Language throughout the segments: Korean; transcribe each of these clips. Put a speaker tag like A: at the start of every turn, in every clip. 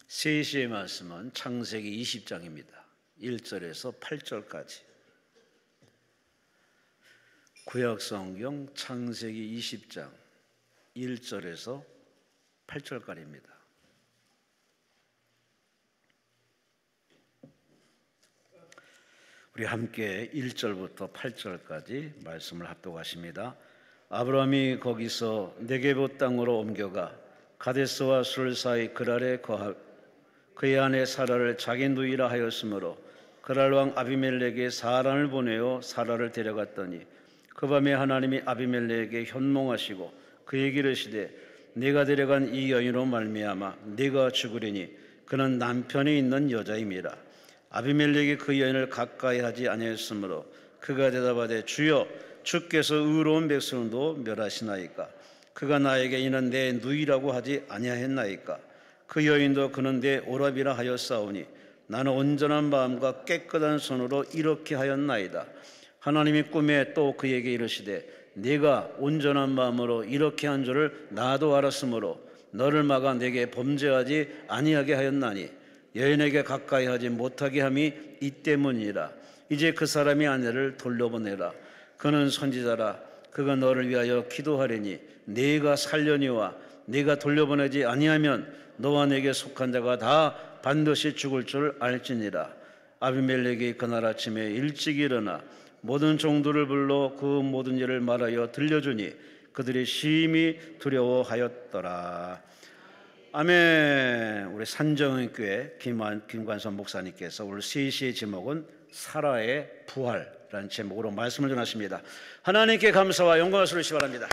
A: 3시의 말씀은 창세기 20장입니다. 1절에서 8절까지. 구약성경 창세기 20장 1절에서 8절까지입니다. 우리 함께 1절부터 8절까지 말씀을 합독하십니다. 아브라함이 거기서 네게부 땅으로 옮겨가 가데스와 술 사이 그랄에 거하고 그의 아내 사라를 자기 누이라 하였으므로 그랄 왕 아비멜렉에게 사람을 보내어 사라를 데려갔더니 그 밤에 하나님이 아비멜렉에게 현몽하시고 그에게 이르시되 네가 데려간 이 여인으로 말미암아 네가 죽으리니 그는 남편이 있는 여자임이라. 아비멜렉이 그 여인을 가까이 하지 아니하였으므로 그가 대답하되 주여 주께서 의로운 백성도 멸하시나이까. 그가 나에게 이는 내 누이라고 하지 아니하였나이까. 그 여인도 그는 내 오라비라 하였사오니 나는 온전한 마음과 깨끗한 손으로 이렇게 하였나이다. 하나님이 꿈에 또 그에게 이르시되 네가 온전한 마음으로 이렇게 한 줄을 나도 알았으므로 너를 막아 내게 범죄하지 아니하게 하였나니 여인에게 가까이 하지 못하게 함이 이 때문이라. 이제 그 사람이 아내를 돌려보내라. 그는 선지자라. 그가 너를 위하여 기도하리니 네가 살려니와 네가 돌려보내지 아니하면 너와 내게 속한 자가 다 반드시 죽을 줄 알지니라. 아비멜렉이 그날 아침에 일찍 일어나 모든 종들을 불러 그 모든 일을 말하여 들려주니 그들이 심히 두려워하였더라. 아멘. 우리 산정은교회 김관선 목사님께서 오늘 3시의 제목은 사라의 부활이라는 제목으로 말씀을 전하십니다. 하나님께 감사와 영광을 돌리시기 바랍니다.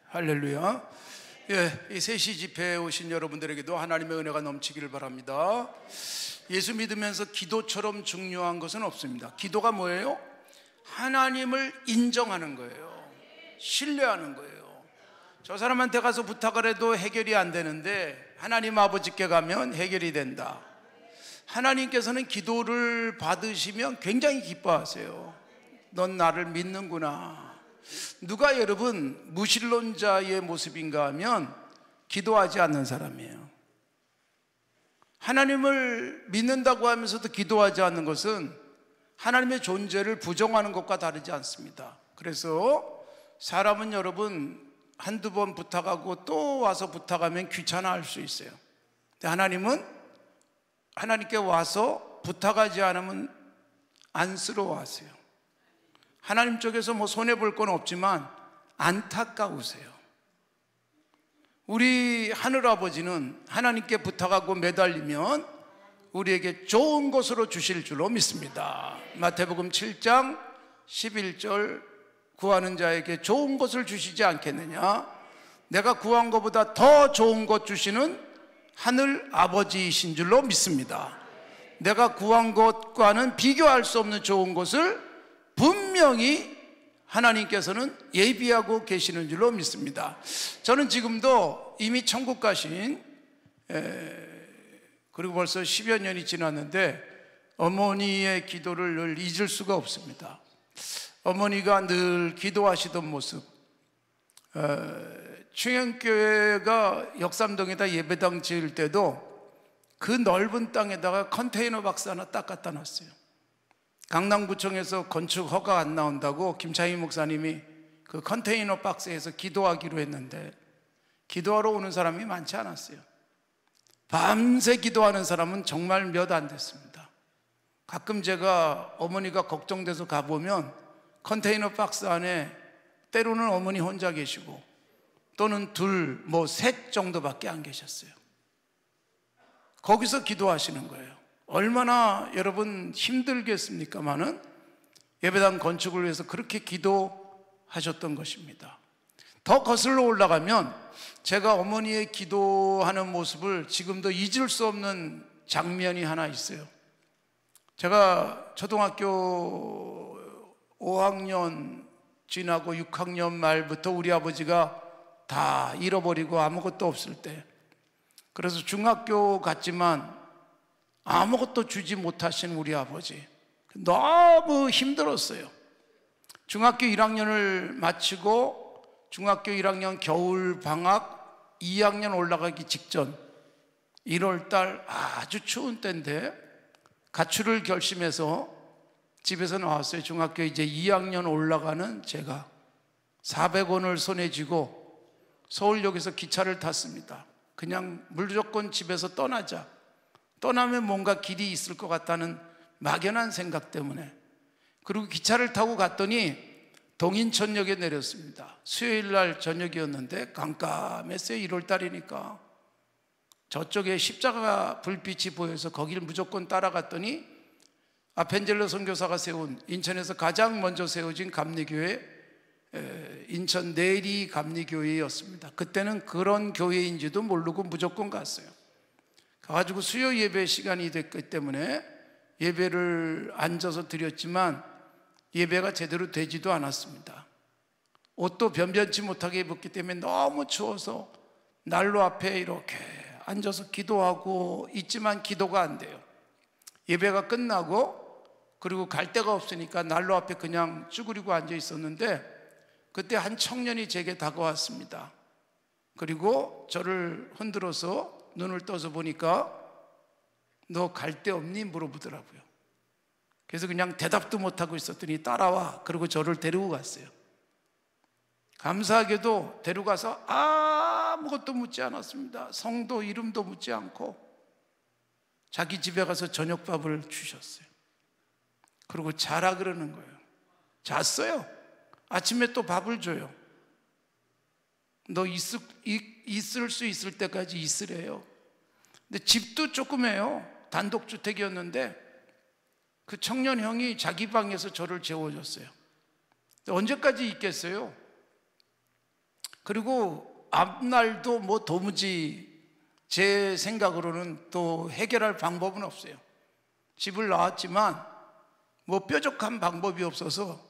B: 할렐루야. 이 3시 집회에 오신 여러분들에게도 하나님의 은혜가 넘치기를 바랍니다. 예수 믿으면서 기도처럼 중요한 것은 없습니다. 기도가 뭐예요? 하나님을 인정하는 거예요. 신뢰하는 거예요. 저 사람한테 가서 부탁을 해도 해결이 안 되는데 하나님 아버지께 가면 해결이 된다. 하나님께서는 기도를 받으시면 굉장히 기뻐하세요. 넌 나를 믿는구나. 누가 여러분 무신론자의 모습인가 하면 기도하지 않는 사람이에요. 하나님을 믿는다고 하면서도 기도하지 않는 것은 하나님의 존재를 부정하는 것과 다르지 않습니다. 그래서 사람은 여러분 한두 번 부탁하고 또 와서 부탁하면 귀찮아할 수 있어요. 근데 하나님은 하나님께 와서 부탁하지 않으면 안쓰러워하세요. 하나님 쪽에서 뭐 손해볼 건 없지만 안타까우세요. 우리 하늘아버지는 하나님께 부탁하고 매달리면 우리에게 좋은 것으로 주실 줄로 믿습니다. 마태복음 7장 11절 구하는 자에게 좋은 것을 주시지 않겠느냐. 내가 구한 것보다 더 좋은 것 주시는 하늘 아버지이신 줄로 믿습니다. 내가 구한 것과는 비교할 수 없는 좋은 것을 분명히 하나님께서는 예비하고 계시는 줄로 믿습니다. 저는 지금도 이미 천국 가신 그리고 벌써 10여 년이 지났는데 어머니의 기도를 늘 잊을 수가 없습니다. 어머니가 늘 기도하시던 모습. 충영교회가 역삼동에다 예배당 지을 때도 그 넓은 땅에다가 컨테이너 박스 하나 딱 갖다 놨어요. 강남구청에서 건축 허가 안 나온다고 김창희 목사님이 그 컨테이너 박스에서 기도하기로 했는데 기도하러 오는 사람이 많지 않았어요. 밤새 기도하는 사람은 정말 몇 안 됐습니다. 가끔 제가 어머니가 걱정돼서 가보면 컨테이너 박스 안에 때로는 어머니 혼자 계시고 또는 둘, 셋 정도밖에 안 계셨어요. 거기서 기도하시는 거예요. 얼마나 여러분 힘들겠습니까마는 예배당 건축을 위해서 그렇게 기도하셨던 것입니다. 더 거슬러 올라가면 제가 어머니의 기도하는 모습을 지금도 잊을 수 없는 장면이 하나 있어요. 제가 초등학교 5학년 지나고 6학년 말부터 우리 아버지가 다 잃어버리고 아무것도 없을 때, 그래서 중학교 갔지만 아무것도 주지 못하신 우리 아버지, 너무 힘들었어요. 중학교 1학년을 마치고 중학교 1학년 겨울 방학 2학년 올라가기 직전 1월 달 아주 추운 때인데 가출을 결심해서 집에서 나왔어요. 중학교 이제 2학년 올라가는 제가 400원을 손에 쥐고 서울역에서 기차를 탔습니다. 그냥 무조건 집에서 떠나자. 떠나면 뭔가 길이 있을 것 같다는 막연한 생각 때문에. 그리고 기차를 타고 갔더니 동인천역에 내렸습니다. 수요일 날 저녁이었는데 깜깜했어요. 1월 달이니까. 저쪽에 십자가 불빛이 보여서 거기를 무조건 따라갔더니 아펜젤로 선교사가 세운, 인천에서 가장 먼저 세워진 감리교회, 인천 내리 감리교회였습니다. 그때는 그런 교회인지도 모르고 무조건 갔어요. 가가지고 수요 예배 시간이 됐기 때문에 예배를 앉아서 드렸지만 예배가 제대로 되지도 않았습니다. 옷도 변변치 못하게 입었기 때문에 너무 추워서 난로 앞에 이렇게 앉아서 기도하고 있지만 기도가 안 돼요. 예배가 끝나고 그리고 갈 데가 없으니까 난로 앞에 그냥 쭈그리고 앉아 있었는데 그때 한 청년이 제게 다가왔습니다. 그리고 저를 흔들어서 눈을 떠서 보니까 너 갈 데 없니? 물어보더라고요. 그래서 그냥 대답도 못하고 있었더니 따라와. 그리고 저를 데리고 갔어요. 감사하게도 데려가서 아무것도 묻지 않았습니다. 성도 이름도 묻지 않고 자기 집에 가서 저녁밥을 주셨어요. 그리고 자라 그러는 거예요. 잤어요. 아침에 또 밥을 줘요. 너 있을 수 있을 때까지 있으래요. 근데 집도 조그매요. 단독주택이었는데 그 청년 형이 자기 방에서 저를 재워줬어요. 언제까지 있겠어요? 그리고 앞날도 뭐 도무지 제 생각으로는 또 해결할 방법은 없어요. 집을 나왔지만 뭐 뾰족한 방법이 없어서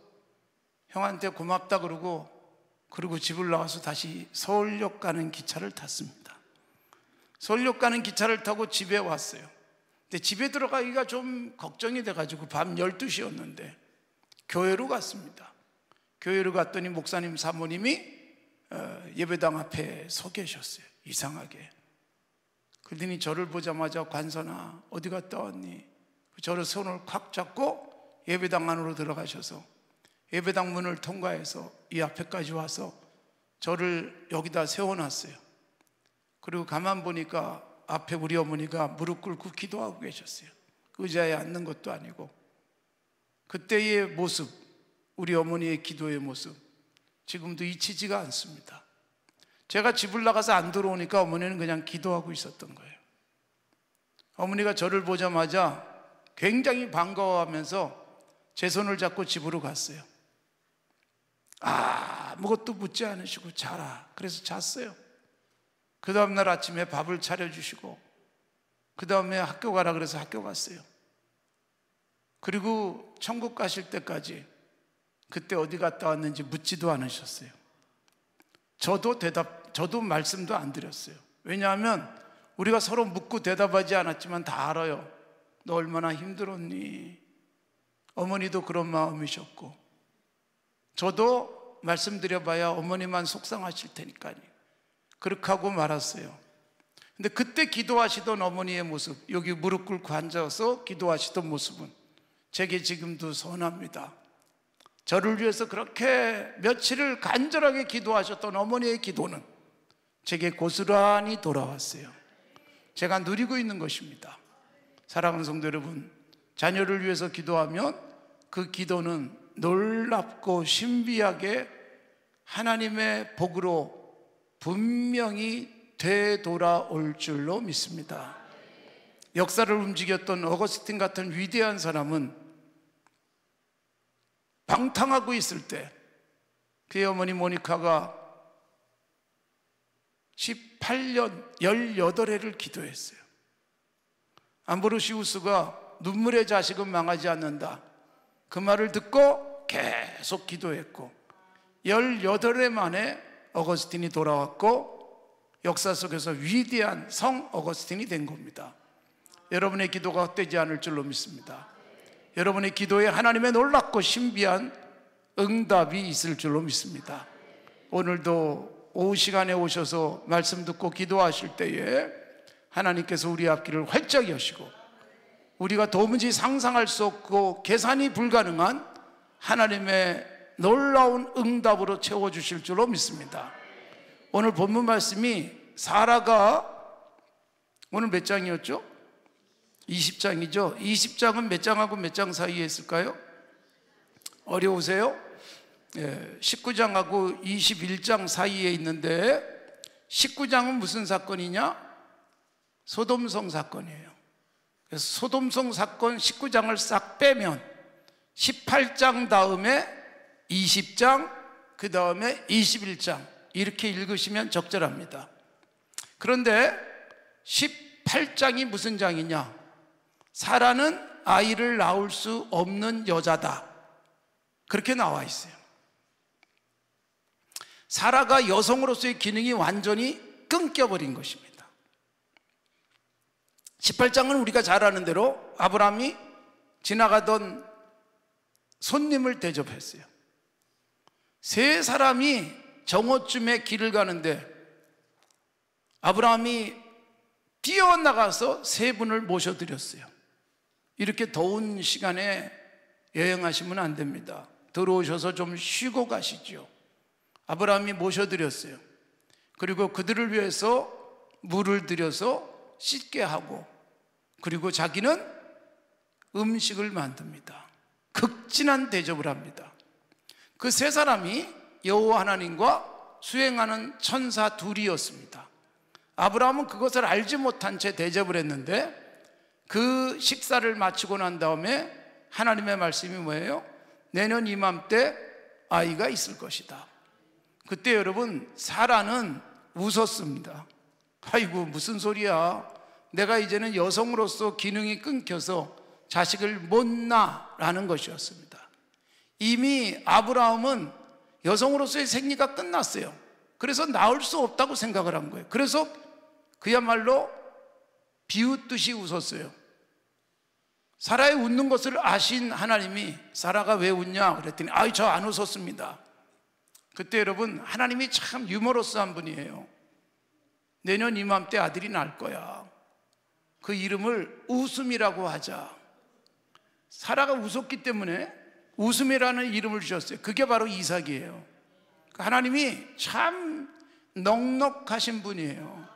B: 형한테 고맙다 그리고 집을 나와서 다시 서울역 가는 기차를 탔습니다. 서울역 가는 기차를 타고 집에 왔어요. 근데 집에 들어가기가 좀 걱정이 돼가지고 밤 12시였는데 교회로 갔습니다. 교회로 갔더니 목사님 사모님이 예배당 앞에 서 계셨어요. 이상하게. 그러더니 저를 보자마자 관선아 어디 갔다 왔니? 저를 손을 콱 잡고 예배당 안으로 들어가셔서 예배당 문을 통과해서 이 앞에까지 와서 저를 여기다 세워놨어요. 그리고 가만 보니까 앞에 우리 어머니가 무릎 꿇고 기도하고 계셨어요. 의자에 앉는 것도 아니고. 그때의 모습, 우리 어머니의 기도의 모습 지금도 잊히지가 않습니다. 제가 집을 나가서 안 들어오니까 어머니는 그냥 기도하고 있었던 거예요. 어머니가 저를 보자마자 굉장히 반가워하면서 제 손을 잡고 집으로 갔어요. 아무것도 묻지 않으시고 자라. 그래서 잤어요. 그 다음날 아침에 밥을 차려주시고 그 다음에 학교 가라 그래서 학교 갔어요. 그리고 천국 가실 때까지 그때 어디 갔다 왔는지 묻지도 않으셨어요. 저도 말씀도 안 드렸어요. 왜냐하면 우리가 서로 묻고 대답하지 않았지만 다 알아요. 너 얼마나 힘들었니? 어머니도 그런 마음이셨고 저도 말씀드려봐야 어머니만 속상하실 테니까요. 그렇게 하고 말았어요. 근데 그때 기도하시던 어머니의 모습, 여기 무릎 꿇고 앉아서 기도하시던 모습은 제게 지금도 선합니다. 저를 위해서 그렇게 며칠을 간절하게 기도하셨던 어머니의 기도는 제게 고스란히 돌아왔어요. 제가 누리고 있는 것입니다. 사랑하는 성도 여러분, 자녀를 위해서 기도하면 그 기도는 놀랍고 신비하게 하나님의 복으로 분명히 되돌아올 줄로 믿습니다. 역사를 움직였던 어거스틴 같은 위대한 사람은 방탕하고 있을 때 그의 어머니 모니카가 18년 18회를 기도했어요. 암브로시우스가 눈물의 자식은 망하지 않는다, 그 말을 듣고 계속 기도했고 18회 만에 어거스틴이 돌아왔고 역사 속에서 위대한 성 어거스틴이 된 겁니다. 여러분의 기도가 헛되지 않을 줄로 믿습니다. 여러분의 기도에 하나님의 놀랍고 신비한 응답이 있을 줄로 믿습니다. 오늘도 오후 시간에 오셔서 말씀 듣고 기도하실 때에 하나님께서 우리 앞길을 활짝 여시고 우리가 도무지 상상할 수 없고 계산이 불가능한 하나님의 놀라운 응답으로 채워주실 줄로 믿습니다. 오늘 본문 말씀이 사라가 오늘 몇 장이었죠? 20장이죠. 20장은 몇 장하고 몇 장 사이에 있을까요? 어려우세요? 19장하고 21장 사이에 있는데 19장은 무슨 사건이냐? 소돔성 사건이에요. 그래서 소돔성 사건 19장을 싹 빼면 18장 다음에 20장, 그 다음에 21장 이렇게 읽으시면 적절합니다. 그런데 18장이 무슨 장이냐? 사라는 아이를 낳을 수 없는 여자다, 그렇게 나와 있어요. 사라가 여성으로서의 기능이 완전히 끊겨버린 것입니다. 18장은 우리가 잘 아는 대로 아브라함이 지나가던 손님을 대접했어요. 세 사람이 정오쯤에 길을 가는데 아브라함이 뛰어나가서 세 분을 모셔드렸어요. 이렇게 더운 시간에 여행하시면 안 됩니다. 들어오셔서 좀 쉬고 가시죠. 아브라함이 모셔드렸어요. 그리고 그들을 위해서 물을 들여서 씻게 하고, 그리고 자기는 음식을 만듭니다. 극진한 대접을 합니다. 그 세 사람이 여호와 하나님과 수행하는 천사 둘이었습니다. 아브라함은 그것을 알지 못한 채 대접을 했는데 그 식사를 마치고 난 다음에 하나님의 말씀이 뭐예요? 내년 이맘때 아이가 있을 것이다. 그때 여러분 사라는 웃었습니다. 아이고 무슨 소리야, 내가 이제는 여성으로서 기능이 끊겨서 자식을 못 낳라는 것이었습니다. 이미 아브라함은 여성으로서의 생리가 끝났어요. 그래서 낳을 수 없다고 생각을 한 거예요. 그래서 그야말로 비웃듯이 웃었어요. 사라의 웃는 것을 아신 하나님이 사라가 왜 웃냐 그랬더니 아이 저 안 웃었습니다. 그때 여러분 하나님이 참 유머러스한 분이에요. 내년 이맘때 아들이 날 거야. 그 이름을 웃음이라고 하자. 사라가 웃었기 때문에 웃음이라는 이름을 주셨어요. 그게 바로 이삭이에요. 하나님이 참 넉넉하신 분이에요.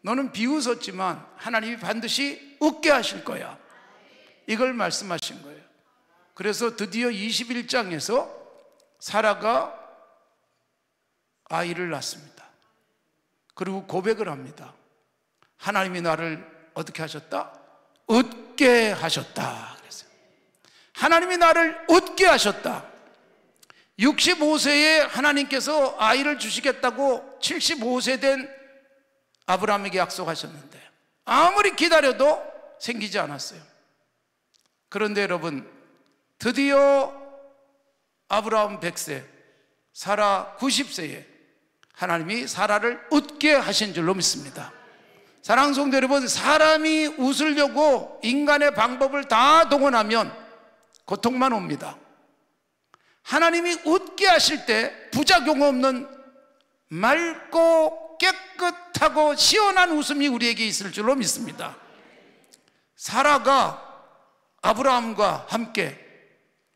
B: 너는 비웃었지만 하나님이 반드시 웃게 하실 거야, 이걸 말씀하신 거예요. 그래서 드디어 21장에서 사라가 아이를 낳습니다. 그리고 고백을 합니다. 하나님이 나를 어떻게 하셨다? 웃게 하셨다 그랬어요. 하나님이 나를 웃게 하셨다. 65세에 하나님께서 아이를 주시겠다고 75세 된 아브라함에게 약속하셨는데 아무리 기다려도 생기지 않았어요. 그런데 여러분 드디어 아브라함 100세, 사라 90세에 하나님이 사라를 웃게 하신 줄로 믿습니다. 사랑하는 성도 여러분, 사람이 웃으려고 인간의 방법을 다 동원하면 고통만 옵니다. 하나님이 웃게 하실 때 부작용 없는 맑고 깨끗하고 시원한 웃음이 우리에게 있을 줄로 믿습니다. 사라가 아브라함과 함께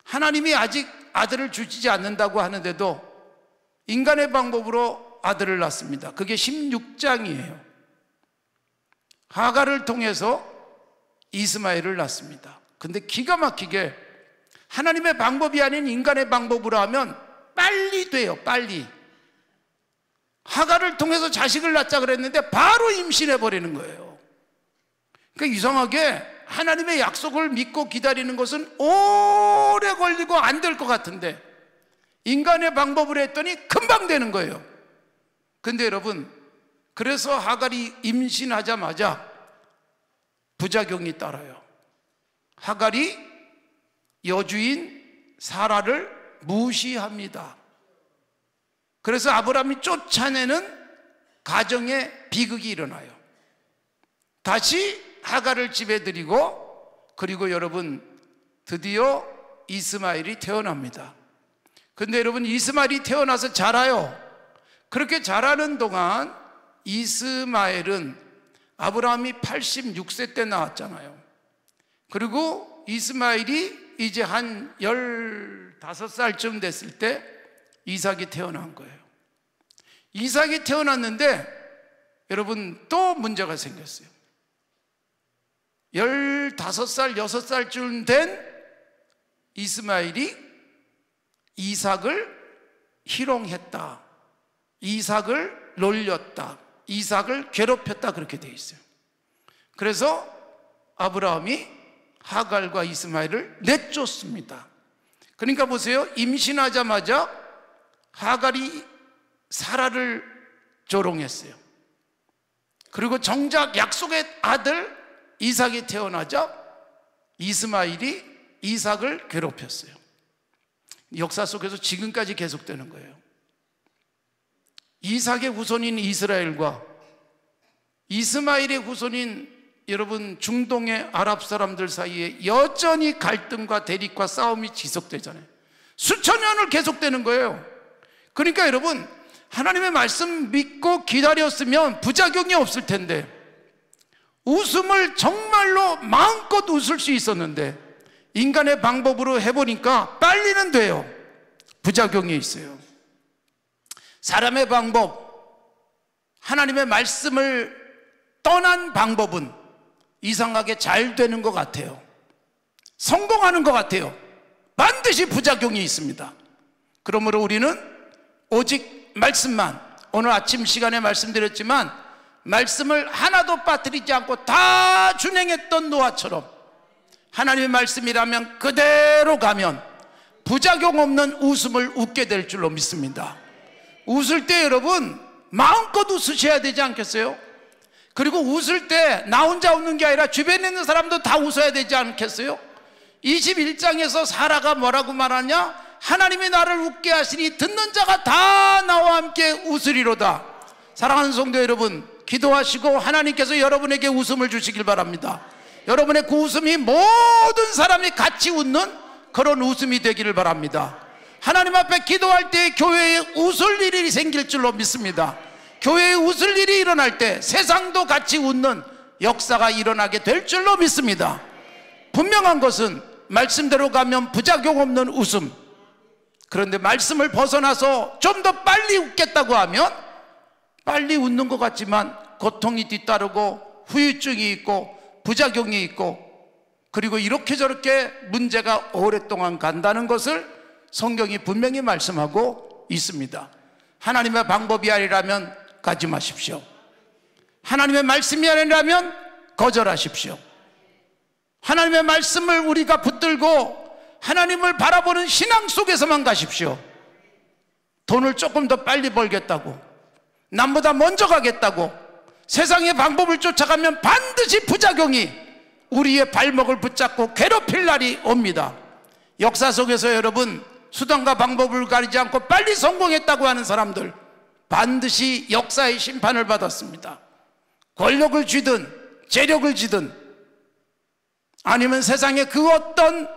B: 하나님이 아직 아들을 주시지 않는다고 하는데도 인간의 방법으로 아들을 낳습니다. 그게 16장이에요. 하갈을 통해서 이스마엘을 낳습니다. 근데 기가 막히게 하나님의 방법이 아닌 인간의 방법으로 하면 빨리 돼요. 빨리. 하갈을 통해서 자식을 낳자 그랬는데 바로 임신해 버리는 거예요. 그러니까 이상하게 하나님의 약속을 믿고 기다리는 것은 오래 걸리고 안 될 것 같은데 인간의 방법으로 했더니 금방 되는 거예요. 근데 여러분, 그래서 하갈이 임신하자마자 부작용이 따라요. 하갈이 여주인 사라를 무시합니다. 그래서 아브라함이 쫓아내는 가정에 비극이 일어나요. 다시 하갈을 집에 들이고, 그리고 여러분 드디어 이스마엘이 태어납니다. 근데 여러분 이스마엘이 태어나서 자라요. 그렇게 자라는 동안 이스마엘은 아브라함이 86세 때 나왔잖아요. 그리고 이스마엘이 이제 한 15살쯤 됐을 때 이삭이 태어난 거예요. 이삭이 태어났는데 여러분 또 문제가 생겼어요. 15살, 6살쯤 된 이스마엘이 이삭을 희롱했다, 이삭을 놀렸다, 이삭을 괴롭혔다, 그렇게 되어 있어요. 그래서 아브라함이 하갈과 이스마엘을 내쫓습니다. 그러니까 보세요, 임신하자마자 하갈이 사라를 조롱했어요. 그리고 정작 약속의 아들 이삭이 태어나자 이스마엘이 이삭을 괴롭혔어요. 역사 속에서 지금까지 계속되는 거예요. 이삭의 후손인 이스라엘과 이스마엘의 후손인 여러분 중동의 아랍 사람들 사이에 여전히 갈등과 대립과 싸움이 지속되잖아요. 수천 년을 계속되는 거예요. 그러니까 여러분 하나님의 말씀 믿고 기다렸으면 부작용이 없을 텐데, 웃음을 정말로 마음껏 웃을 수 있었는데 인간의 방법으로 해보니까 빨리는 돼요. 부작용이 있어요. 사람의 방법, 하나님의 말씀을 떠난 방법은 이상하게 잘 되는 것 같아요. 성공하는 것 같아요. 반드시 부작용이 있습니다. 그러므로 우리는 오직 말씀만, 오늘 아침 시간에 말씀드렸지만 말씀을 하나도 빠뜨리지 않고 다 준행했던 노아처럼 하나님의 말씀이라면 그대로 가면 부작용 없는 웃음을 웃게 될 줄로 믿습니다. 웃을 때 여러분 마음껏 웃으셔야 되지 않겠어요? 그리고 웃을 때 나 혼자 웃는 게 아니라 주변에 있는 사람도 다 웃어야 되지 않겠어요? 21장에서 사라가 뭐라고 말하냐? 하나님이 나를 웃게 하시니 듣는 자가 다 나와 함께 웃으리로다. 사랑하는 성도 여러분, 기도하시고 하나님께서 여러분에게 웃음을 주시길 바랍니다. 여러분의 그 웃음이 모든 사람이 같이 웃는 그런 웃음이 되기를 바랍니다. 하나님 앞에 기도할 때 교회에 웃을 일이 생길 줄로 믿습니다. 교회에 웃을 일이 일어날 때 세상도 같이 웃는 역사가 일어나게 될 줄로 믿습니다. 분명한 것은 말씀대로 가면 부작용 없는 웃음, 그런데 말씀을 벗어나서 좀 더 빨리 웃겠다고 하면 빨리 웃는 것 같지만 고통이 뒤따르고 후유증이 있고 부작용이 있고, 그리고 이렇게 저렇게 문제가 오랫동안 간다는 것을 성경이 분명히 말씀하고 있습니다. 하나님의 방법이 아니라면 가지 마십시오. 하나님의 말씀이 아니라면 거절하십시오. 하나님의 말씀을 우리가 붙들고 하나님을 바라보는 신앙 속에서만 가십시오. 돈을 조금 더 빨리 벌겠다고, 남보다 먼저 가겠다고 세상의 방법을 쫓아가면 반드시 부작용이 우리의 발목을 붙잡고 괴롭힐 날이 옵니다. 역사 속에서 여러분 수단과 방법을 가리지 않고 빨리 성공했다고 하는 사람들 반드시 역사의 심판을 받았습니다. 권력을 쥐든 재력을 쥐든 아니면 세상의 그 어떤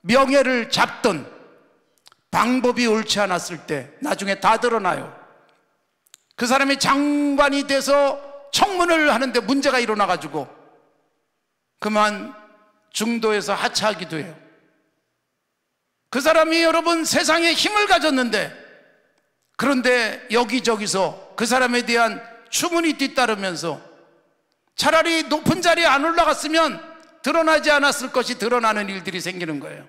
B: 명예를 잡든 방법이 옳지 않았을 때 나중에 다 드러나요. 그 사람이 장관이 돼서 청문회를 하는데 문제가 일어나가지고 그만 중도에서 하차하기도 해요. 그 사람이 여러분 세상에 힘을 가졌는데, 그런데 여기저기서 그 사람에 대한 추문이 뒤따르면서 차라리 높은 자리에 안 올라갔으면 드러나지 않았을 것이 드러나는 일들이 생기는 거예요.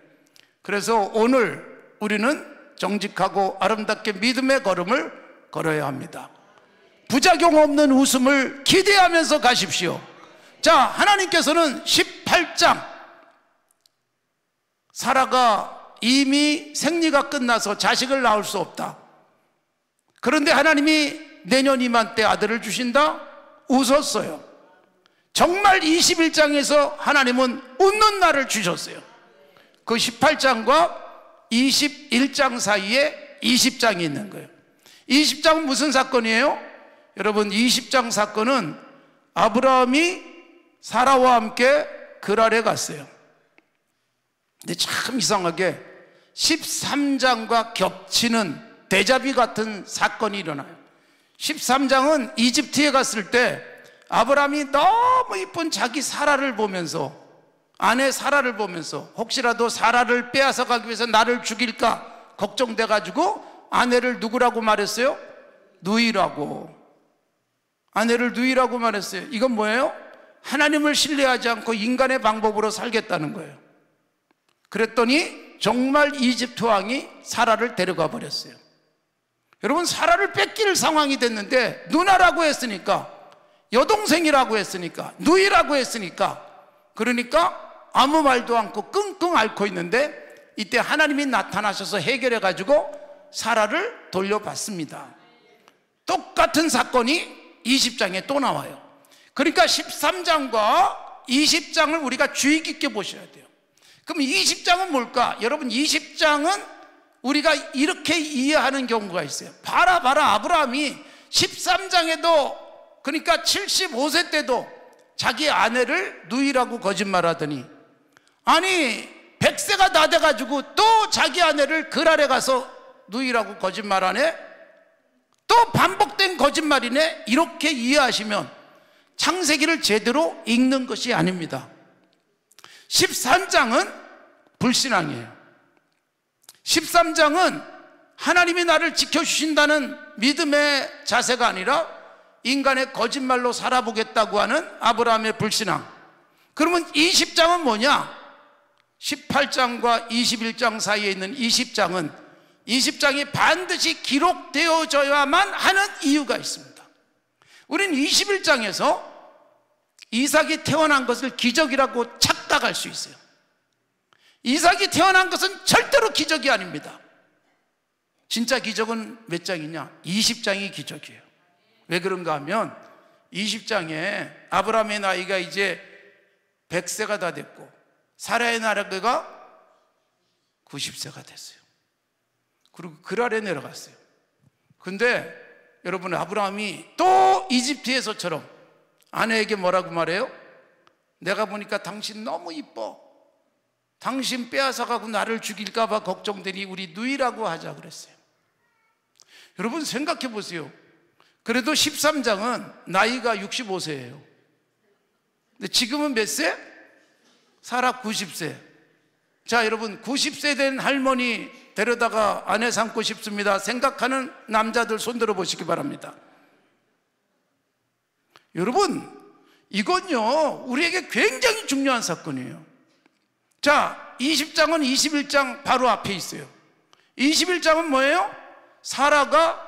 B: 그래서 오늘 우리는 정직하고 아름답게 믿음의 걸음을 걸어야 합니다. 부작용 없는 웃음을 기대하면서 가십시오. 자, 하나님께서는 18장 사라가 이미 생리가 끝나서 자식을 낳을 수 없다. 그런데 하나님이 내년 이맘때 아들을 주신다? 웃었어요. 정말 21장에서 하나님은 웃는 날을 주셨어요. 그 18장과 21장 사이에 20장이 있는 거예요. 20장은 무슨 사건이에요? 여러분 20장 사건은 아브라함이 사라와 함께 그랄에 갔어요. 근데 참 이상하게 13장과 겹치는 데자뷰 같은 사건이 일어나요. 13장은 이집트에 갔을 때 아브라함이 너무 이쁜 자기 사라를 보면서, 아내 사라를 보면서 혹시라도 사라를 빼앗아 가기 위해서 나를 죽일까 걱정돼 가지고 아내를 누구라고 말했어요? 누이라고. 아내를 누이라고 말했어요. 이건 뭐예요? 하나님을 신뢰하지 않고 인간의 방법으로 살겠다는 거예요. 그랬더니 정말 이집트 왕이 사라를 데려가 버렸어요. 여러분, 사라를 뺏길 상황이 됐는데 누나라고 했으니까, 여동생이라고 했으니까, 누이라고 했으니까, 그러니까 아무 말도 않고 끙끙 앓고 있는데 이때 하나님이 나타나셔서 해결해 가지고 사라를 돌려받습니다. 똑같은 사건이 20장에 또 나와요. 그러니까 13장과 20장을 우리가 주의 깊게 보셔야 돼요. 그럼 20장은 뭘까? 여러분, 20장은 우리가 이렇게 이해하는 경우가 있어요. 봐라 아브라함이 13장에도, 그러니까 75세 때도 자기 아내를 누이라고 거짓말하더니, 아니 100세가 다 돼가지고 또 자기 아내를 그랄에 가서 누이라고 거짓말하네? 또 반복된 거짓말이네? 이렇게 이해하시면 창세기를 제대로 읽는 것이 아닙니다. 13장은 불신앙이에요. 13장은 하나님이 나를 지켜주신다는 믿음의 자세가 아니라 인간의 거짓말로 살아보겠다고 하는 아브라함의 불신앙. 그러면 20장은 뭐냐? 18장과 21장 사이에 있는 20장이 반드시 기록되어져야만 하는 이유가 있습니다. 우리는 21장에서 이삭이 태어난 것을 기적이라고 착각할 수 있어요. 이삭이 태어난 것은 절대로 기적이 아닙니다. 진짜 기적은 몇 장이냐? 20장이 기적이에요. 왜 그런가 하면 20장에 아브라함의 나이가 이제 100세가 다 됐고 사라의 나이가 90세가 됐어요. 그리고 그랄에 내려갔어요. 근데 여러분, 아브라함이 또 이집트에서처럼 아내에게 뭐라고 말해요? 내가 보니까 당신 너무 이뻐. 당신 빼앗아가고 나를 죽일까 봐 걱정되니 우리 누이라고 하자 그랬어요. 여러분, 생각해 보세요. 그래도 13장은 나이가 65세예요. 근데 지금은 몇 세? 사라 90세. 자, 여러분, 90세 된 할머니 데려다가 아내 삼고 싶습니다 생각하는 남자들 손 들어 보시기 바랍니다. 여러분, 이건요 우리에게 굉장히 중요한 사건이에요. 자, 20장은 21장 바로 앞에 있어요. 21장은 뭐예요? 사라가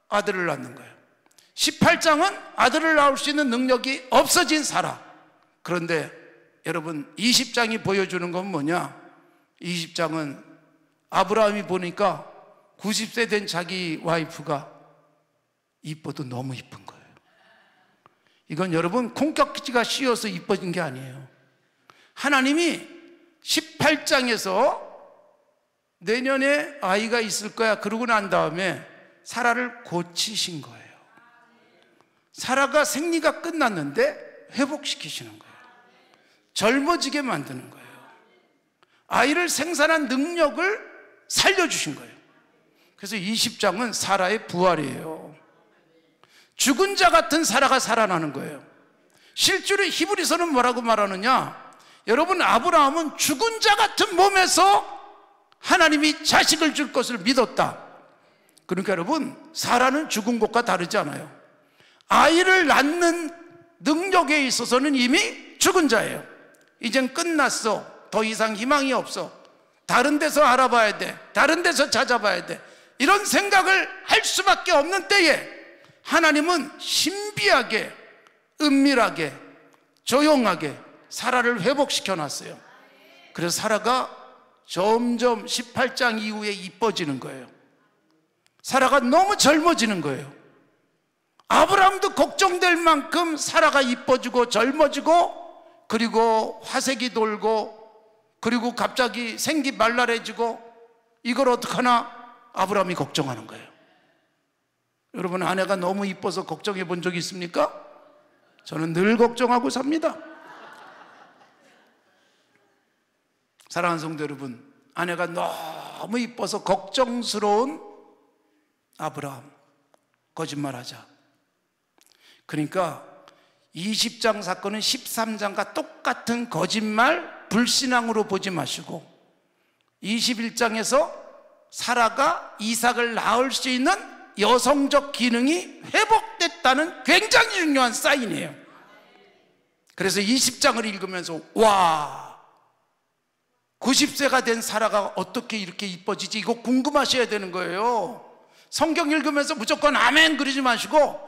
B: 아들을 낳는 거예요. 18장은 아들을 낳을 수 있는 능력이 없어진 사라. 그런데 여러분, 20장이 보여주는 건 뭐냐? 20장은 아브라함이 보니까 90세 된 자기 와이프가 이뻐도 너무 이쁜 거예요. 이건 여러분, 콩깍지가 씌어서 이뻐진 게 아니에요. 하나님이 18장에서 내년에 아이가 있을 거야 그러고 난 다음에 사라를 고치신 거예요. 사라가 생리가 끝났는데 회복시키시는 거예요. 젊어지게 만드는 거예요. 아이를 생산한 능력을 살려주신 거예요. 그래서 20장은 사라의 부활이에요. 죽은 자 같은 사라가 살아나는 거예요. 실제로 히브리서는 뭐라고 말하느냐? 여러분, 아브라함은 죽은 자 같은 몸에서 하나님이 자식을 줄 것을 믿었다. 그러니까 여러분, 사라는 죽은 것과 다르지 않아요. 아이를 낳는 능력에 있어서는 이미 죽은 자예요. 이젠 끝났어. 더 이상 희망이 없어. 다른 데서 알아봐야 돼. 다른 데서 찾아봐야 돼. 이런 생각을 할 수밖에 없는 때에 하나님은 신비하게, 은밀하게, 조용하게 사라를 회복시켜 놨어요. 그래서 사라가 점점 18장 이후에 이뻐지는 거예요. 사라가 너무 젊어지는 거예요. 아브라함도 걱정될 만큼 사라가 이뻐지고 젊어지고, 그리고 화색이 돌고, 그리고 갑자기 생기 말랄해지고, 이걸 어떡하나 아브라함이 걱정하는 거예요. 여러분, 아내가 너무 이뻐서 걱정해 본 적 있습니까? 저는 늘 걱정하고 삽니다. 사랑하는 성도 여러분, 아내가 너무 이뻐서 걱정스러운 아브라함, 거짓말하자. 그러니까 20장 사건은 13장과 똑같은 거짓말, 불신앙으로 보지 마시고 21장에서 사라가 이삭을 낳을 수 있는 여성적 기능이 회복됐다는 굉장히 중요한 사인이에요. 그래서 20장을 읽으면서 와, 90세가 된 사라가 어떻게 이렇게 이뻐지지? 이거 궁금하셔야 되는 거예요. 성경 읽으면서 무조건 아멘 그러지 마시고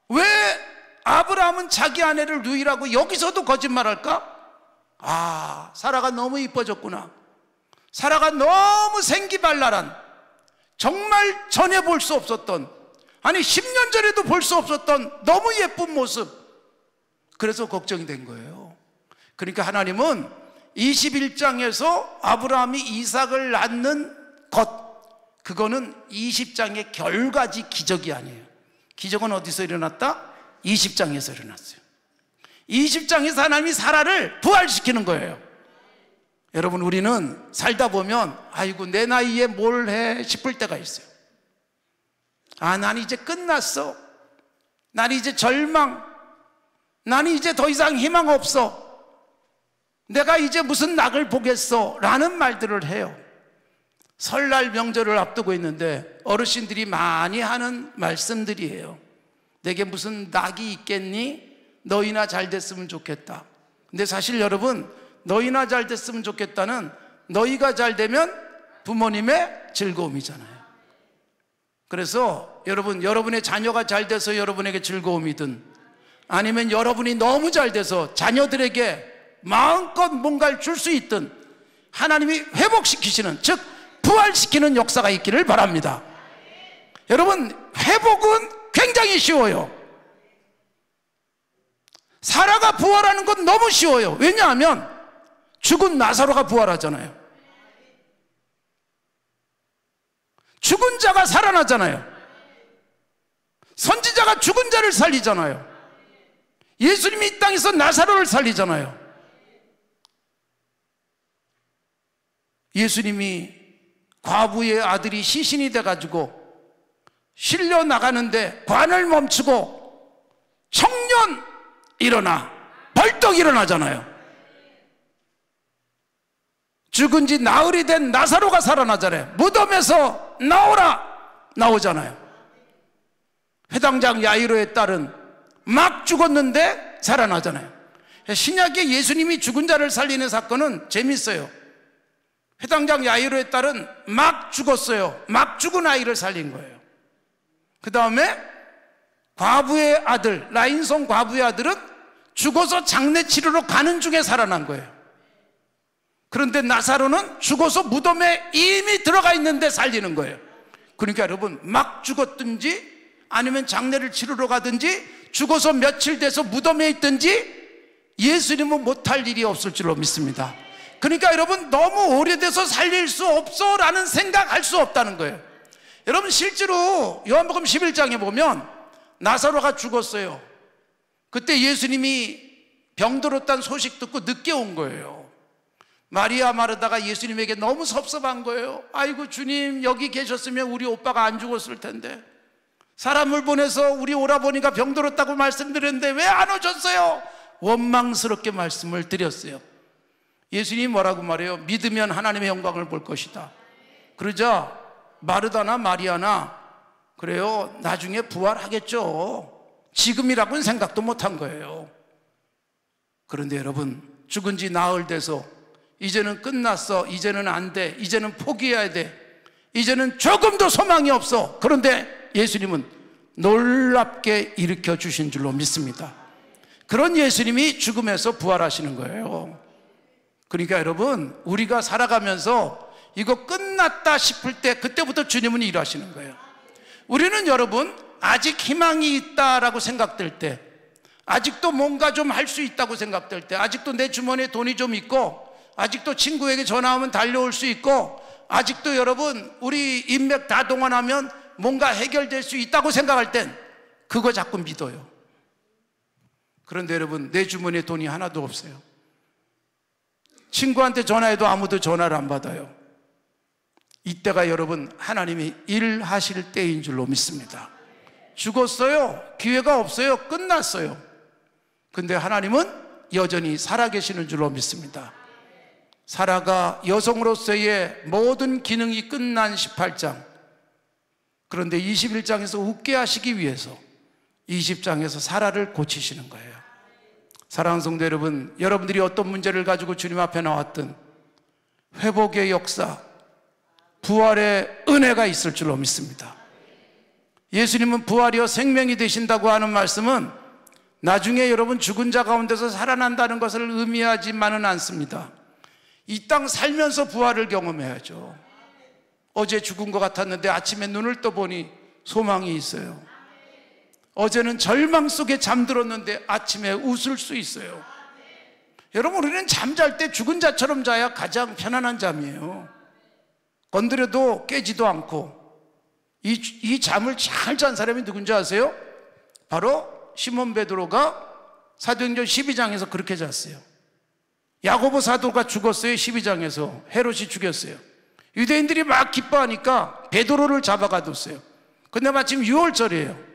B: 왜 아브라함은 자기 아내를 누이라고 여기서도 거짓말할까? 아, 사라가 너무 이뻐졌구나. 사라가 너무 생기발랄한, 정말 전에 볼 수 없었던, 아니 10년 전에도 볼 수 없었던 너무 예쁜 모습. 그래서 걱정이 된 거예요. 그러니까 하나님은 21장에서 아브라함이 이삭을 낳는 것, 그거는 20장의 결과지 기적이 아니에요. 기적은 어디서 일어났다? 20장에서 일어났어요. 20장에서 하나님이 사라를 부활시키는 거예요. 여러분, 우리는 살다 보면 아이고 내 나이에 뭘 해 싶을 때가 있어요. 아, 난 이제 끝났어. 난 이제 절망. 나는 이제 더 이상 희망 없어. 내가 이제 무슨 낙을 보겠어 라는 말들을 해요. 설날 명절을 앞두고 있는데 어르신들이 많이 하는 말씀들이에요. 내게 무슨 낙이 있겠니? 너희나 잘 됐으면 좋겠다. 근데 사실 여러분, 너희나 잘 됐으면 좋겠다는 너희가 잘 되면 부모님의 즐거움이잖아요. 그래서 여러분, 여러분의 자녀가 잘 돼서 여러분에게 즐거움이든 아니면 여러분이 너무 잘 돼서 자녀들에게 마음껏 뭔가를 줄 수 있든 하나님이 회복시키시는, 즉 부활시키는 역사가 있기를 바랍니다. 여러분, 회복은 굉장히 쉬워요. 사라가 부활하는 건 너무 쉬워요. 왜냐하면 죽은 나사로가 부활하잖아요. 죽은 자가 살아나잖아요. 선지자가 죽은 자를 살리잖아요. 예수님이 이 땅에서 나사로를 살리잖아요. 예수님이 과부의 아들이 시신이 돼가지고 실려 나가는데 관을 멈추고 청년 일어나, 벌떡 일어나잖아요. 죽은 지 나흘이 된 나사로가 살아나잖아요. 무덤에서 나오라, 나오잖아요. 회당장 야이로의 딸은 막 죽었는데 살아나잖아요. 신약에 예수님이 죽은 자를 살리는 사건은 재밌어요. 회당장 야이로의 딸은 막 죽었어요. 막 죽은 아이를 살린 거예요. 그 다음에 과부의 아들, 라인성 과부의 아들은 죽어서 장례 치르러 가는 중에 살아난 거예요. 그런데 나사로는 죽어서 무덤에 이미 들어가 있는데 살리는 거예요. 그러니까 여러분, 막 죽었든지 아니면 장례를 치르러 가든지 죽어서 며칠 돼서 무덤에 있든지 예수님은 못할 일이 없을 줄로 믿습니다. 그러니까 여러분, 너무 오래돼서 살릴 수 없어 라는 생각할 수 없다는 거예요. 여러분, 실제로 요한복음 11장에 보면 나사로가 죽었어요. 그때 예수님이 병들었다는 소식 듣고 늦게 온 거예요. 마리아 마르다가 예수님에게 너무 섭섭한 거예요. 아이고 주님, 여기 계셨으면 우리 오빠가 안 죽었을 텐데, 사람을 보내서 우리 오라버니가 병들었다고 말씀드렸는데 왜 안 오셨어요? 원망스럽게 말씀을 드렸어요. 예수님이 뭐라고 말해요? 믿으면 하나님의 영광을 볼 것이다. 그러자 마르다나 마리아나 그래요, 나중에 부활하겠죠. 지금이라고는 생각도 못한 거예요. 그런데 여러분, 죽은 지 나흘 돼서 이제는 끝났어, 이제는 안 돼, 이제는 포기해야 돼, 이제는 조금도 소망이 없어. 그런데 예수님은 놀랍게 일으켜 주신 줄로 믿습니다. 그런 예수님이 죽음에서 부활하시는 거예요. 그러니까 여러분, 우리가 살아가면서 이거 끝났다 싶을 때 그때부터 주님은 일하시는 거예요. 우리는 여러분, 아직 희망이 있다라고 생각될 때, 아직도 뭔가 좀 할 수 있다고 생각될 때, 아직도 내 주머니에 돈이 좀 있고, 아직도 친구에게 전화하면 달려올 수 있고, 아직도 여러분 우리 인맥 다 동원하면 뭔가 해결될 수 있다고 생각할 땐 그거 자꾸 믿어요. 그런데 여러분, 내 주머니에 돈이 하나도 없어요. 친구한테 전화해도 아무도 전화를 안 받아요. 이때가 여러분 하나님이 일하실 때인 줄로 믿습니다. 죽었어요. 기회가 없어요. 끝났어요. 근데 하나님은 여전히 살아계시는 줄로 믿습니다. 사라가 여성으로서의 모든 기능이 끝난 18장, 그런데 21장에서 웃게 하시기 위해서 20장에서 사라를 고치시는 거예요. 사랑하는 성도 여러분, 여러분들이 어떤 문제를 가지고 주님 앞에 나왔든 회복의 역사, 부활의 은혜가 있을 줄로 믿습니다. 예수님은 부활이요 생명이 되신다고 하는 말씀은 나중에 여러분 죽은 자 가운데서 살아난다는 것을 의미하지만은 않습니다. 이 땅 살면서 부활을 경험해야죠. 어제 죽은 것 같았는데 아침에 눈을 떠보니 소망이 있어요. 어제는 절망 속에 잠들었는데 아침에 웃을 수 있어요. 여러분, 우리는 잠잘 때 죽은 자처럼 자야 가장 편안한 잠이에요. 건드려도 깨지도 않고. 이 잠을 잘 잔 사람이 누군지 아세요? 바로 시몬 베드로가 사도행전 12장에서 그렇게 잤어요. 야고보 사도가 죽었어요. 12장에서 헤롯이 죽였어요. 유대인들이 막 기뻐하니까 베드로를 잡아가뒀어요. 근데 마침 6월절이에요.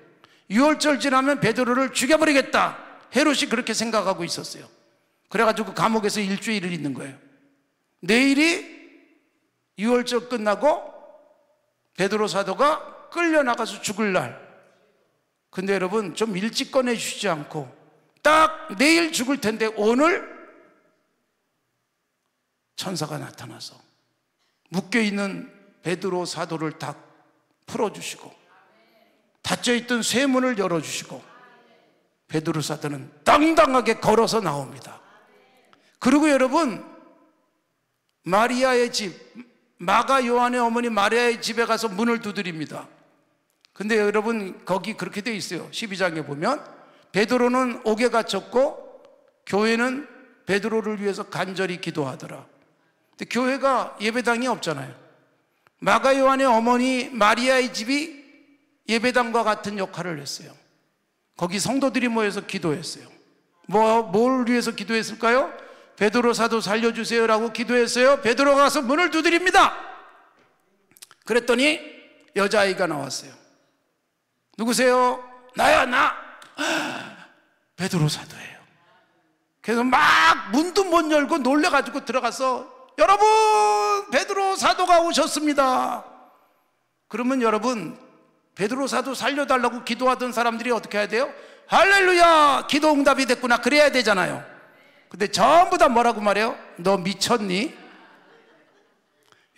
B: 6월절 지나면 베드로를 죽여버리겠다, 헤롯이 그렇게 생각하고 있었어요. 그래가지고 감옥에서 일주일을 있는 거예요. 내일이 6월절 끝나고 베드로 사도가 끌려나가서 죽을 날. 근데 여러분, 좀 일찍 꺼내주시지 않고 딱 내일 죽을 텐데 오늘 천사가 나타나서 묶여있는 베드로 사도를 딱 풀어주시고 닫혀있던 쇠문을 열어주시고 베드로 사도는 당당하게 걸어서 나옵니다. 그리고 여러분, 마리아의 집, 마가 요한의 어머니 마리아의 집에 가서 문을 두드립니다. 근데 여러분, 거기 그렇게 돼 있어요. 12장에 보면 베드로는 옥에 갇혔고 교회는 베드로를 위해서 간절히 기도하더라. 근데 교회가 예배당이 없잖아요. 마가 요한의 어머니 마리아의 집이 예배당과 같은 역할을 했어요. 거기 성도들이 모여서 기도했어요. 뭘 위해서 기도했을까요? 베드로 사도 살려주세요라고 기도했어요. 베드로가 가서 문을 두드립니다. 그랬더니 여자아이가 나왔어요. 누구세요? 나야, 나. 베드로 사도예요. 그래서 막 문도 못 열고 놀래가지고 들어가서, 여러분, 베드로 사도가 오셨습니다. 그러면 여러분, 베드로 사도 살려달라고 기도하던 사람들이 어떻게 해야 돼요? 할렐루야, 기도 응답이 됐구나, 그래야 되잖아요. 근데 전부 다 뭐라고 말해요? 너 미쳤니?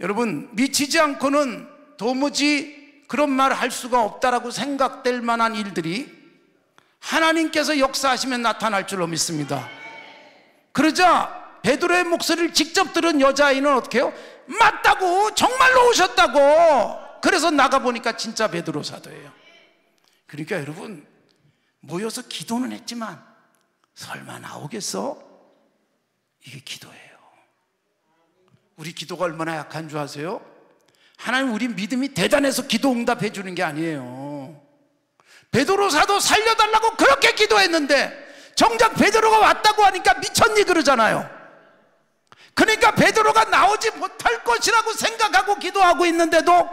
B: 여러분, 미치지 않고는 도무지 그런 말 할 수가 없다라고 생각될 만한 일들이 하나님께서 역사하시면 나타날 줄로 믿습니다. 그러자 베드로의 목소리를 직접 들은 여자아이는 어떻게 해요? 맞다고, 정말로 오셨다고. 그래서 나가보니까 진짜 베드로 사도예요. 그러니까 여러분, 모여서 기도는 했지만 설마 나오겠어? 이게 기도예요. 우리 기도가 얼마나 약한 줄 아세요? 하나님, 우리 믿음이 대단해서 기도 응답해 주는 게 아니에요. 베드로 사도 살려달라고 그렇게 기도했는데 정작 베드로가 왔다고 하니까 미쳤니 그러잖아요. 그러니까 베드로가 나오지 못할 것이라고 생각하고 기도하고 있는데도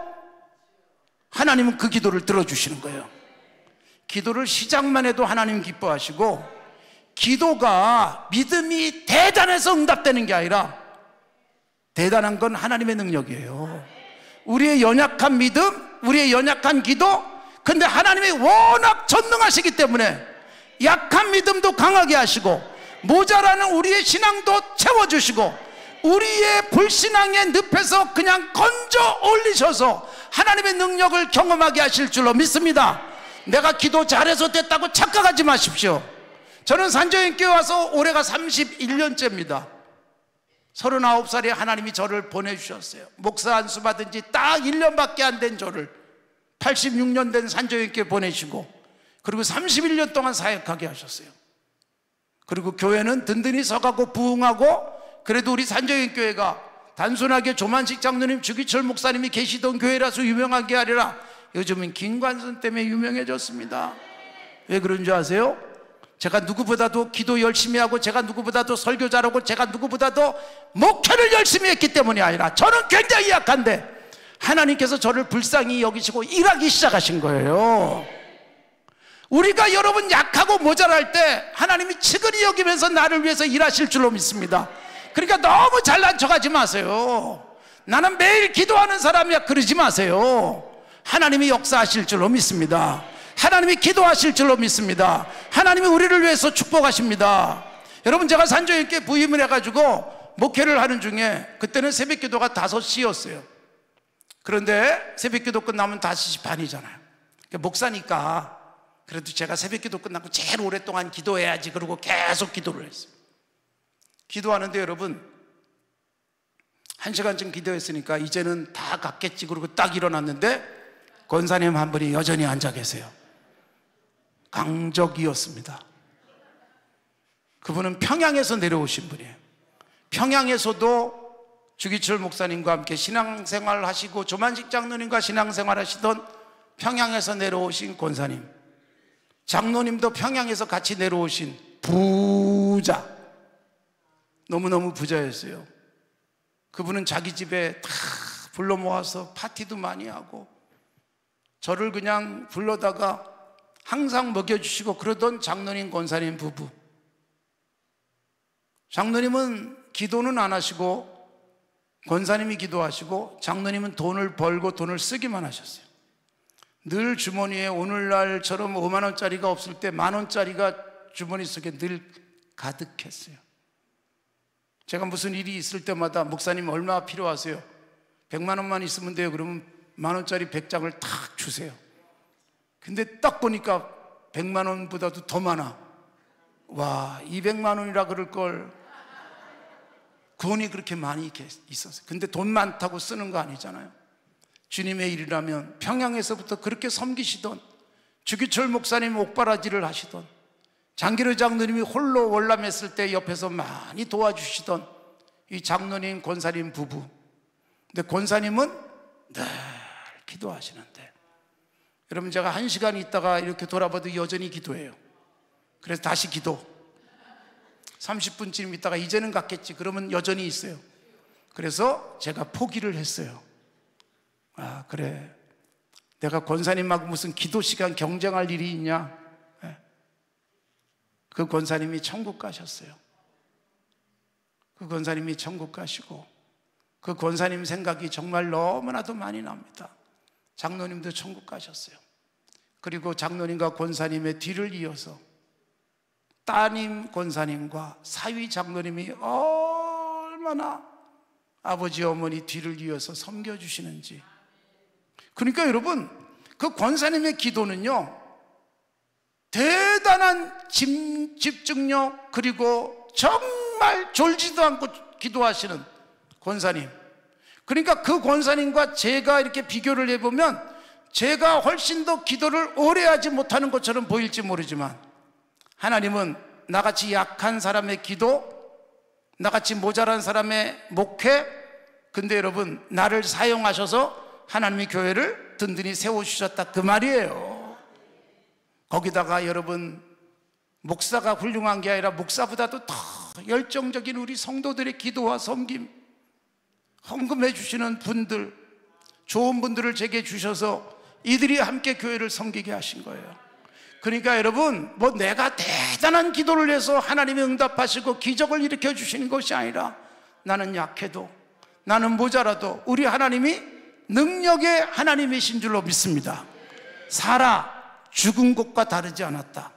B: 하나님은 그 기도를 들어주시는 거예요. 기도를 시작만 해도 하나님 기뻐하시고, 기도가 믿음이 대단해서 응답되는 게 아니라 대단한 건 하나님의 능력이에요. 우리의 연약한 믿음, 우리의 연약한 기도, 근데 하나님이 워낙 전능하시기 때문에 약한 믿음도 강하게 하시고 모자라는 우리의 신앙도 채워주시고 우리의 불신앙의 늪에서 그냥 건져 올리셔서 하나님의 능력을 경험하게 하실 줄로 믿습니다. 내가 기도 잘해서 됐다고 착각하지 마십시오. 저는 산조인교회 와서 올해가 31년째입니다 39살에 하나님이 저를 보내주셨어요. 목사 안수 받은 지 딱 1년밖에 안 된 저를 86년 된 산조인교회 보내시고, 그리고 31년 동안 사역하게 하셨어요. 그리고 교회는 든든히 서가고 부흥하고, 그래도 우리 산조인교회가 단순하게 조만식 장로님, 주기철 목사님이 계시던 교회라서 유명한 게 아니라 요즘은 김관순 때문에 유명해졌습니다. 왜 그런 줄 아세요? 제가 누구보다도 기도 열심히 하고, 제가 누구보다도 설교 잘하고, 제가 누구보다도 목회를 열심히 했기 때문이 아니라, 저는 굉장히 약한데 하나님께서 저를 불쌍히 여기시고 일하기 시작하신 거예요. 우리가 여러분 약하고 모자랄 때 하나님이 측은히 여기면서 나를 위해서 일하실 줄로 믿습니다. 그러니까 너무 잘난 척하지 마세요. 나는 매일 기도하는 사람이야, 그러지 마세요. 하나님이 역사하실 줄로 믿습니다. 하나님이 기도하실 줄로 믿습니다. 하나님이 우리를 위해서 축복하십니다. 여러분, 제가 산조교회 부임을 해가지고 목회를 하는 중에 그때는 새벽 기도가 5시였어요. 그런데 새벽 기도 끝나면 5시 반이잖아요. 목사니까 그래도 제가 새벽 기도 끝나고 제일 오랫동안 기도해야지 그러고 계속 기도를 했어요. 기도하는데 여러분, 1시간쯤 기도했으니까 이제는 다 갔겠지 그러고 딱 일어났는데 권사님 한 분이 여전히 앉아 계세요. 강적이었습니다. 그분은 평양에서 내려오신 분이에요. 평양에서도 주기철 목사님과 함께 신앙생활 하시고 조만식 장로님과 신앙생활 하시던 평양에서 내려오신 권사님, 장로님도 평양에서 같이 내려오신 부자, 너무너무 부자였어요. 그분은 자기 집에 다 불러 모아서 파티도 많이 하고 저를 그냥 불러다가 항상 먹여주시고 그러던 장로님 권사님 부부. 장로님은 기도는 안 하시고 권사님이 기도하시고 장로님은 돈을 벌고 돈을 쓰기만 하셨어요. 늘 주머니에 오늘날처럼 5만 원짜리가 없을 때 10,000원짜리가 주머니 속에 늘 가득했어요. 제가 무슨 일이 있을 때마다 목사님 얼마 필요하세요? 100만 원만 있으면 돼요. 그러면 10,000원짜리 100장을 탁 주세요. 근데 딱 보니까 100만 원보다도 더 많아. 와, 200만 원이라 그럴 걸. 돈이 그렇게 많이 있었어요. 근데 돈 많다고 쓰는 거 아니잖아요. 주님의 일이라면 평양에서부터 그렇게 섬기시던 주기철 목사님 옥바라지를 하시던 장기로 장로님이 홀로 월남했을 때 옆에서 많이 도와주시던 이 장로님 권사님 부부. 근데 권사님은 늘 기도하시는데 여러분, 제가 1시간 있다가 이렇게 돌아봐도 여전히 기도해요. 그래서 다시 기도. 30분쯤 있다가 이제는 갔겠지 그러면 여전히 있어요. 그래서 제가 포기를 했어요. 아, 그래, 내가 권사님하고 무슨 기도 시간 경쟁할 일이 있냐. 그 권사님이 천국 가셨어요. 그 권사님이 천국 가시고 그 권사님 생각이 정말 너무나도 많이 납니다. 장로님도 천국 가셨어요. 그리고 장로님과 권사님의 뒤를 이어서 따님 권사님과 사위 장로님이 얼마나 아버지 어머니 뒤를 이어서 섬겨주시는지. 그러니까 여러분, 그 권사님의 기도는요 대단한 집중력, 그리고 정말 졸지도 않고 기도하시는 권사님. 그러니까 그 권사님과 제가 이렇게 비교를 해보면 제가 훨씬 더 기도를 오래 하지 못하는 것처럼 보일지 모르지만 하나님은 나같이 약한 사람의 기도, 나같이 모자란 사람의 목회, 근데 여러분 나를 사용하셔서 하나님의 교회를 든든히 세워주셨다, 그 말이에요. 거기다가 여러분, 목사가 훌륭한 게 아니라 목사보다도 더 열정적인 우리 성도들의 기도와 섬김, 헌금해 주시는 분들, 좋은 분들을 제게 주셔서 이들이 함께 교회를 섬기게 하신 거예요. 그러니까 여러분, 뭐 내가 대단한 기도를 해서 하나님이 응답하시고 기적을 일으켜 주시는 것이 아니라 나는 약해도, 나는 모자라도 우리 하나님이 능력의 하나님이신 줄로 믿습니다. 살아, 죽은 것과 다르지 않았다.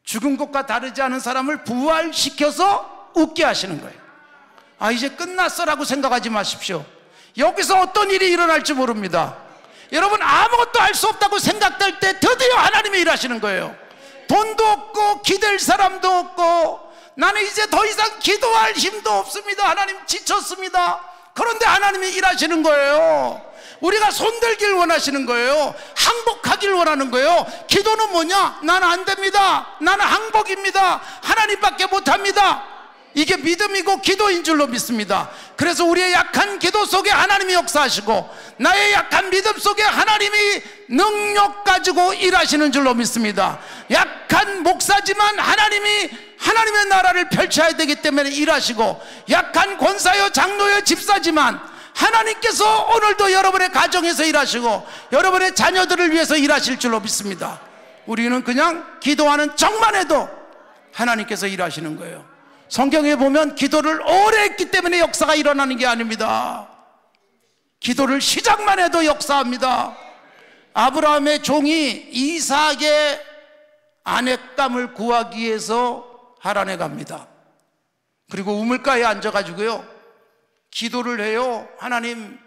B: 죽은 것과 다르지 않은 사람을 부활시켜서 웃게 하시는 거예요. 아, 이제 끝났어라고 생각하지 마십시오. 여기서 어떤 일이 일어날지 모릅니다. 여러분, 아무것도 할 수 없다고 생각될 때 드디어 하나님이 일하시는 거예요. 돈도 없고 기댈 사람도 없고 나는 이제 더 이상 기도할 힘도 없습니다. 하나님 지쳤습니다. 그런데 하나님이 일하시는 거예요. 우리가 손들길 원하시는 거예요. 항복하길 원하는 거예요. 기도는 뭐냐? 나는 안 됩니다. 나는 항복입니다. 하나님밖에 못합니다. 이게 믿음이고 기도인 줄로 믿습니다. 그래서 우리의 약한 기도 속에 하나님이 역사하시고 나의 약한 믿음 속에 하나님이 능력 가지고 일하시는 줄로 믿습니다. 약한 목사지만 하나님의 나라를 펼쳐야 되기 때문에 일하시고, 약한 권사여 장로여 집사지만 하나님께서 오늘도 여러분의 가정에서 일하시고 여러분의 자녀들을 위해서 일하실 줄로 믿습니다. 우리는 그냥 기도하는 척만 해도 하나님께서 일하시는 거예요. 성경에 보면 기도를 오래 했기 때문에 역사가 일어나는 게 아닙니다. 기도를 시작만 해도 역사합니다. 아브라함의 종이 이삭의 아내감을 구하기 위해서 하란에 갑니다. 그리고 우물가에 앉아가지고요 기도를 해요. 하나님,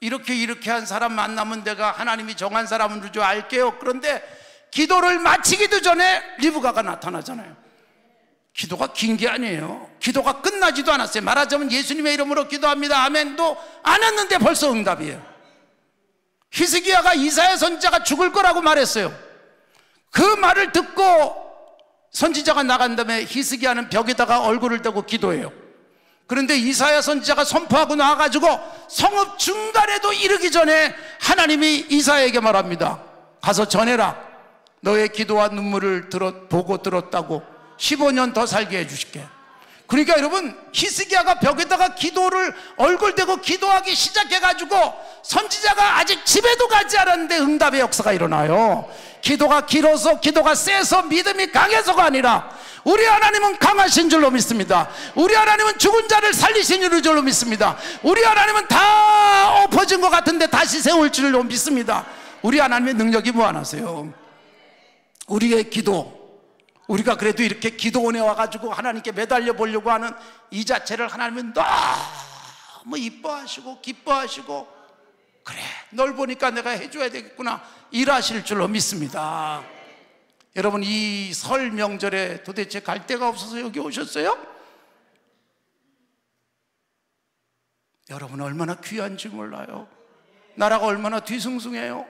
B: 이렇게 한 사람 만나면 내가 하나님이 정한 사람인 줄 알게요. 그런데 기도를 마치기도 전에 리브가가 나타나잖아요. 기도가 긴 게 아니에요. 기도가 끝나지도 않았어요. 말하자면 예수님의 이름으로 기도합니다 아멘도 안 했는데 벌써 응답이에요. 히스기야가 이사야 선지자가 죽을 거라고 말했어요. 그 말을 듣고 선지자가 나간 다음에 히스기야는 벽에다가 얼굴을 대고 기도해요. 그런데 이사야 선지자가 선포하고 나와가지고 성읍 중간에도 이르기 전에 하나님이 이사야에게 말합니다. 가서 전해라. 너의 기도와 눈물을 보고 들었다고 15년 더 살게 해주실게. 그러니까 여러분, 히스기야가 벽에다가 기도를 얼굴 대고 기도하기 시작해가지고 선지자가 아직 집에도 가지 않았는데 응답의 역사가 일어나요. 기도가 길어서, 기도가 세서, 믿음이 강해서가 아니라 우리 하나님은 강하신 줄로 믿습니다. 우리 하나님은 죽은 자를 살리시는 줄로 믿습니다. 우리 하나님은 다 엎어진 것 같은데 다시 세울 줄로 믿습니다. 우리 하나님의 능력이 무한하세요. 우리의 기도, 우리가 그래도 이렇게 기도원에 와가지고 하나님께 매달려 보려고 하는 이 자체를 하나님은 너무 이뻐하시고 기뻐하시고, 그래 널 보니까 내가 해줘야 되겠구나 일하실 줄로 믿습니다. 여러분, 이 설 명절에 도대체 갈 데가 없어서 여기 오셨어요? 여러분 얼마나 귀한지 몰라요. 나라가 얼마나 뒤숭숭해요.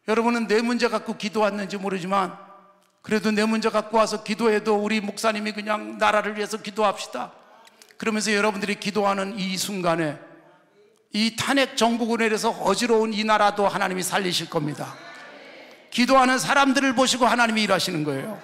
B: 여러분은 내 문제 갖고 기도 왔는지 모르지만 그래도 내 문제 갖고 와서 기도해도 우리 목사님이 그냥 나라를 위해서 기도합시다 그러면서 여러분들이 기도하는 이 순간에 이 탄핵 정국을 내려서 어지러운 이 나라도 하나님이 살리실 겁니다. 기도하는 사람들을 보시고 하나님이 일하시는 거예요.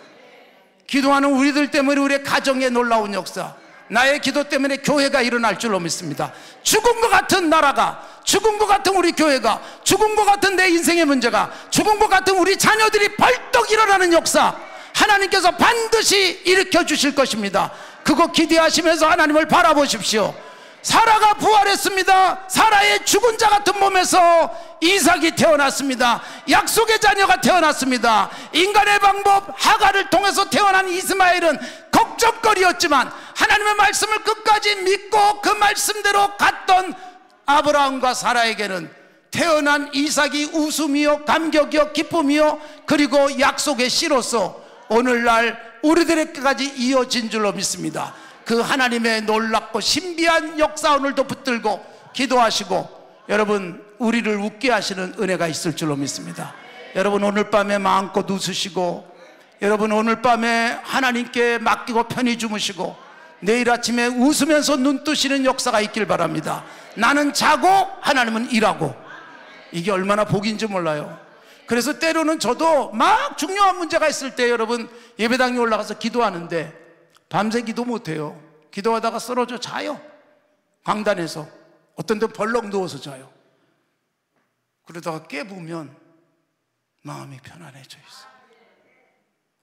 B: 기도하는 우리들 때문에 우리의 가정에 놀라운 역사, 나의 기도 때문에 교회가 일어날 줄로 믿습니다. 죽은 것 같은 나라가, 죽은 것 같은 우리 교회가, 죽은 것 같은 내 인생의 문제가, 죽은 것 같은 우리 자녀들이 벌떡 일어나는 역사 하나님께서 반드시 일으켜 주실 것입니다. 그거 기대하시면서 하나님을 바라보십시오. 사라가 부활했습니다. 사라의 죽은 자 같은 몸에서 이삭이 태어났습니다. 약속의 자녀가 태어났습니다. 인간의 방법 하갈을 통해서 태어난 이스마엘은 걱정거리였지만 하나님의 말씀을 끝까지 믿고 그 말씀대로 갔던 아브라함과 사라에게는 태어난 이삭이 웃음이요 감격이요 기쁨이요 그리고 약속의 씨로서 오늘날 우리들에게까지 이어진 줄로 믿습니다. 그 하나님의 놀랍고 신비한 역사 오늘도 붙들고 기도하시고 여러분 우리를 웃게 하시는 은혜가 있을 줄로 믿습니다. 여러분 오늘 밤에 마음껏 웃으시고, 여러분 오늘 밤에 하나님께 맡기고 편히 주무시고 내일 아침에 웃으면서 눈 뜨시는 역사가 있길 바랍니다. 나는 자고 하나님은 일하고, 이게 얼마나 복인지 몰라요. 그래서 때로는 저도 막 중요한 문제가 있을 때 여러분 예배당에 올라가서 기도하는데 밤새 기도 못해요. 기도하다가 쓰러져 자요. 강단에서 어떤 데 벌렁 누워서 자요. 그러다가 깨보면 마음이 편안해져 있어요.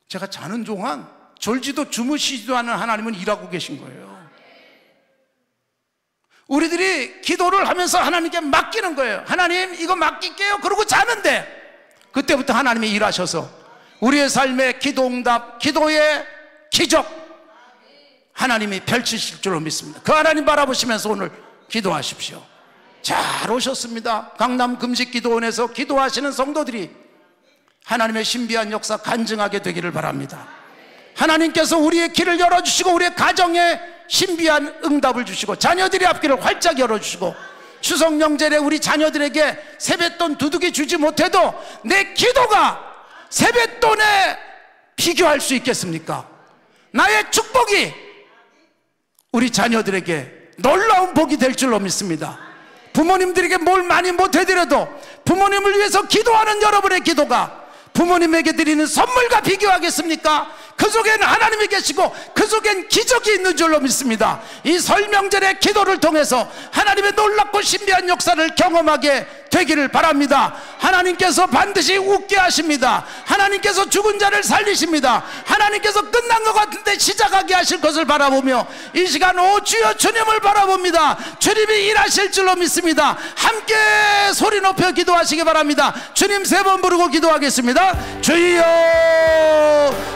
B: 제가 자는 동안 졸지도 주무시지도 않은 하나님은 일하고 계신 거예요. 우리들이 기도를 하면서 하나님께 맡기는 거예요. 하나님 이거 맡길게요 그러고 자는데 그때부터 하나님이 일하셔서 우리의 삶의 기도응답, 기도의 기적 하나님이 펼치실 줄로 믿습니다. 그 하나님 바라보시면서 오늘 기도하십시오. 잘 오셨습니다. 강남 금식기도원에서 기도하시는 성도들이 하나님의 신비한 역사 간증하게 되기를 바랍니다. 하나님께서 우리의 길을 열어주시고 우리의 가정에 신비한 응답을 주시고 자녀들의 앞길을 활짝 열어주시고 추석 명절에 우리 자녀들에게 세뱃돈 두둑이 주지 못해도 내 기도가 세뱃돈에 비교할 수 있겠습니까? 나의 축복이 우리 자녀들에게 놀라운 복이 될 줄로 믿습니다. 부모님들에게 뭘 많이 못해드려도 부모님을 위해서 기도하는 여러분의 기도가 부모님에게 드리는 선물과 비교하겠습니까? 그 속에는 하나님이 계시고 그 속엔 기적이 있는 줄로 믿습니다. 이 설 명절의 기도를 통해서 하나님의 놀랍고 신비한 역사를 경험하게 되기를 바랍니다. 하나님께서 반드시 웃게 하십니다. 하나님께서 죽은 자를 살리십니다. 하나님께서 끝난 것 같은데 시작하게 하실 것을 바라보며 이 시간 오 주여 주님을 바라봅니다. 주님이 일하실 줄로 믿습니다. 함께 소리 높여 기도하시기 바랍니다. 주님 3번 부르고 기도하겠습니다. 주여